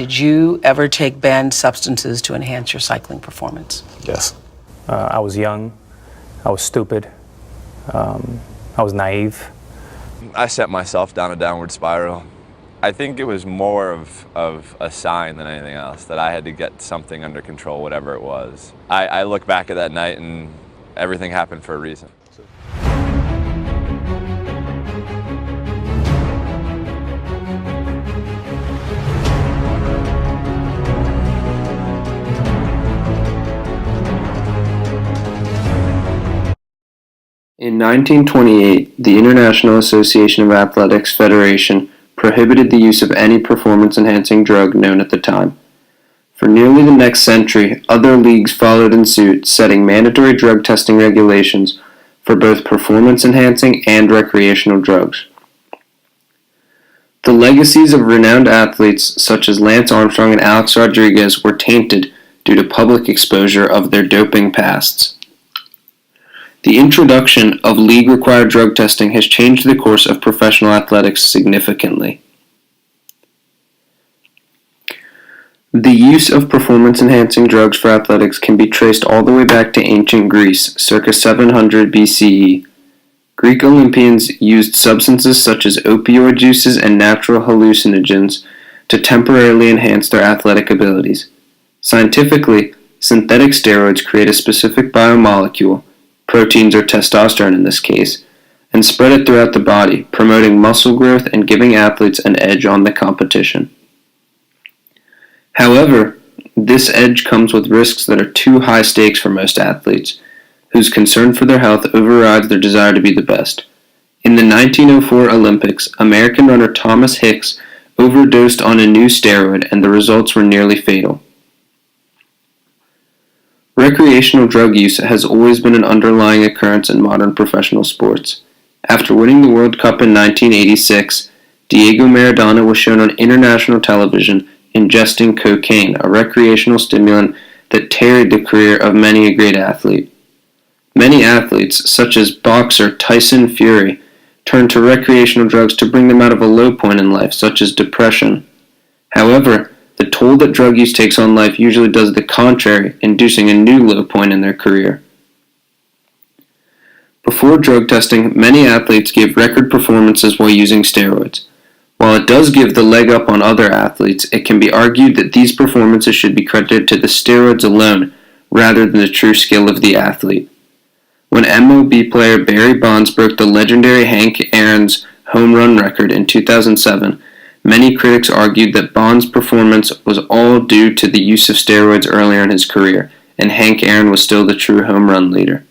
Did you ever take banned substances to enhance your cycling performance? Yes. I was young, I was stupid, I was naive. I set myself down a downward spiral. I think it was more of a sign than anything else, that I had to get something under control, whatever it was. I look back at that night and everything happened for a reason. In 1928, the International Association of Athletics Federation prohibited the use of any performance-enhancing drug known at the time. For nearly the next century, other leagues followed in suit, setting mandatory drug testing regulations for both performance-enhancing and recreational drugs. The legacies of renowned athletes such as Lance Armstrong and Alex Rodriguez were tainted due to public exposure of their doping pasts. The introduction of league-required drug testing has changed the course of professional athletics significantly. The use of performance-enhancing drugs for athletics can be traced all the way back to ancient Greece, circa 700 BCE. Greek Olympians used substances such as opioid juices and natural hallucinogens to temporarily enhance their athletic abilities. Scientifically, synthetic steroids create a specific biomolecule, proteins or testosterone in this case, and spread it throughout the body, promoting muscle growth and giving athletes an edge on the competition. However, this edge comes with risks that are too high stakes for most athletes, whose concern for their health overrides their desire to be the best. In the 1904 Olympics, American runner Thomas Hicks overdosed on a new steroid and the results were nearly fatal. Recreational drug use has always been an underlying occurrence in modern professional sports. After winning the World Cup in 1986, Diego Maradona was shown on international television ingesting cocaine, a recreational stimulant that tarried the career of many a great athlete. Many athletes, such as boxer Tyson Fury, turned to recreational drugs to bring them out of a low point in life, such as depression. However, the toll that drug use takes on life usually does the contrary, inducing a new low point in their career. Before drug testing, many athletes gave record performances while using steroids. While it does give the leg up on other athletes, it can be argued that these performances should be credited to the steroids alone rather than the true skill of the athlete. When MLB player Barry Bonds broke the legendary Hank Aaron's home run record in 2007, many critics argued that Bonds' performance was all due to the use of steroids earlier in his career, and Hank Aaron was still the true home run leader.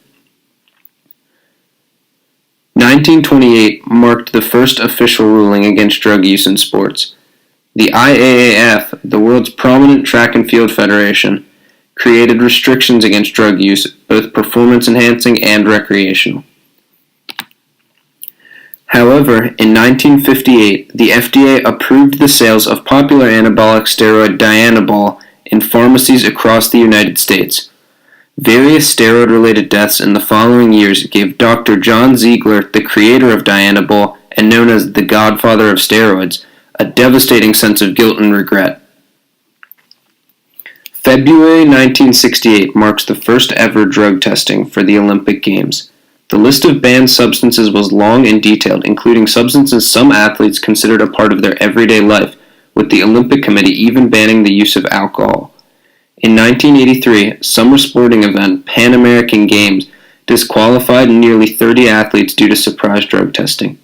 1928 marked the first official ruling against drug use in sports. The IAAF, the world's prominent track and field federation, created restrictions against drug use, both performance-enhancing and recreational. However, in 1958, the FDA approved the sales of popular anabolic steroid Dianabol in pharmacies across the United States. Various steroid-related deaths in the following years gave Dr. John Ziegler, the creator of Dianabol and known as the Godfather of Steroids, a devastating sense of guilt and regret. February 1968 marks the first ever drug testing for the Olympic Games. The list of banned substances was long and detailed, including substances some athletes considered a part of their everyday life, with the Olympic Committee even banning the use of alcohol. In 1983, summer sporting event Pan American Games disqualified nearly 30 athletes due to surprise drug testing.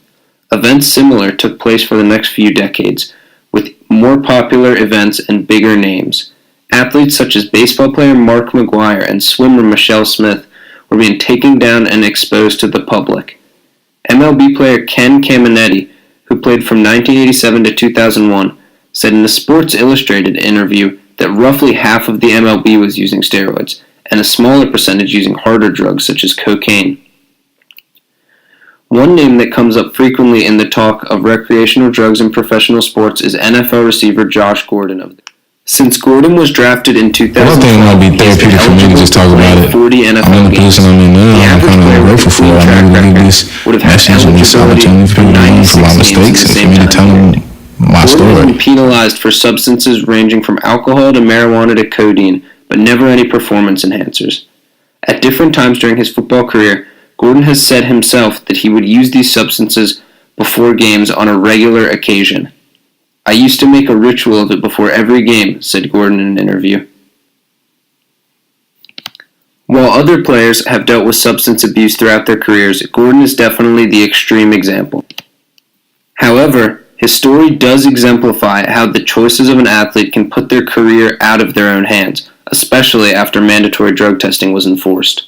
Events similar took place for the next few decades, with more popular events and bigger names. Athletes such as baseball player Mark McGwire and swimmer Michelle Smith were being taken down and exposed to the public. MLB player Ken Caminiti, who played from 1987 to 2001, said in a Sports Illustrated interview that roughly half of the MLB was using steroids, and a smaller percentage using harder drugs such as cocaine. One name that comes up frequently in the talk of recreational drugs in professional sports is NFL receiver Josh Gordon. Since Gordon was drafted in 2012, I think it might be therapeutic for me to just talk about it. 40 NFL I'm in the position I'm in now. I'm kind of grateful for it. I'm going to give this message and this opportunity for people to learn from my mistakes and for me to tell them My Gordon has story. been penalized for substances ranging from alcohol to marijuana to codeine, but never any performance enhancers. At different times during his football career, Gordon has said himself that he would use these substances before games on a regular occasion. "I used to make a ritual of it before every game," said Gordon in an interview. While other players have dealt with substance abuse throughout their careers, Gordon is definitely the extreme example. However, his story does exemplify how the choices of an athlete can put their career out of their own hands, especially after mandatory drug testing was enforced.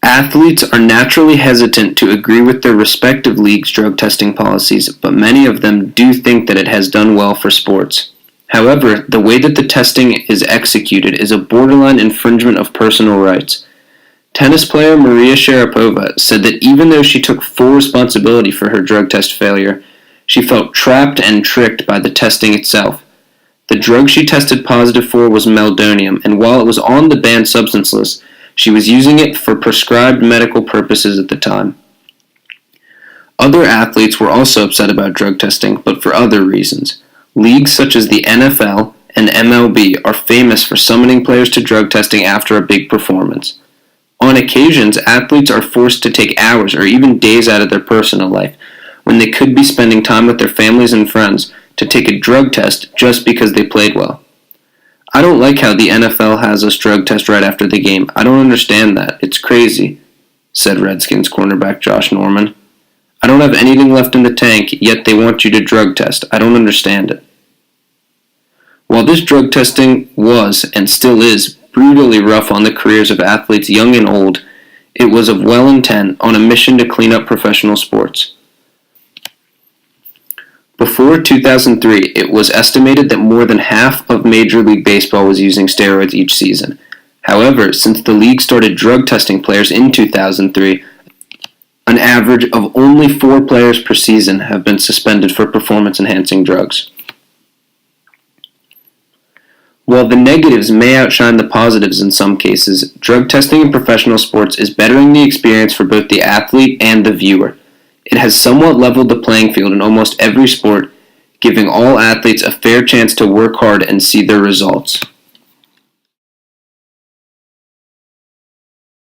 Athletes are naturally hesitant to agree with their respective leagues' drug testing policies, but many of them do think that it has done well for sports. However, the way that the testing is executed is a borderline infringement of personal rights. Tennis player Maria Sharapova said that even though she took full responsibility for her drug test failure, she felt trapped and tricked by the testing itself. The drug she tested positive for was meldonium, and while it was on the banned substance list, she was using it for prescribed medical purposes at the time. Other athletes were also upset about drug testing, but for other reasons. Leagues such as the NFL and MLB are famous for summoning players to drug testing after a big performance. On occasions, athletes are forced to take hours or even days out of their personal life, when they could be spending time with their families and friends, to take a drug test just because they played well. "I don't like how the NFL has us drug test right after the game. I don't understand that. It's crazy," said Redskins cornerback Josh Norman. "I don't have anything left in the tank, yet they want you to drug test. I don't understand it." While this drug testing was, and still is, brutally rough on the careers of athletes young and old, it was of well intent on a mission to clean up professional sports. Before 2003, it was estimated that more than half of Major League Baseball was using steroids each season. However, since the league started drug testing players in 2003, an average of only 4 players per season have been suspended for performance-enhancing drugs. While the negatives may outshine the positives in some cases, drug testing in professional sports is bettering the experience for both the athlete and the viewer. It has somewhat leveled the playing field in almost every sport, giving all athletes a fair chance to work hard and see their results.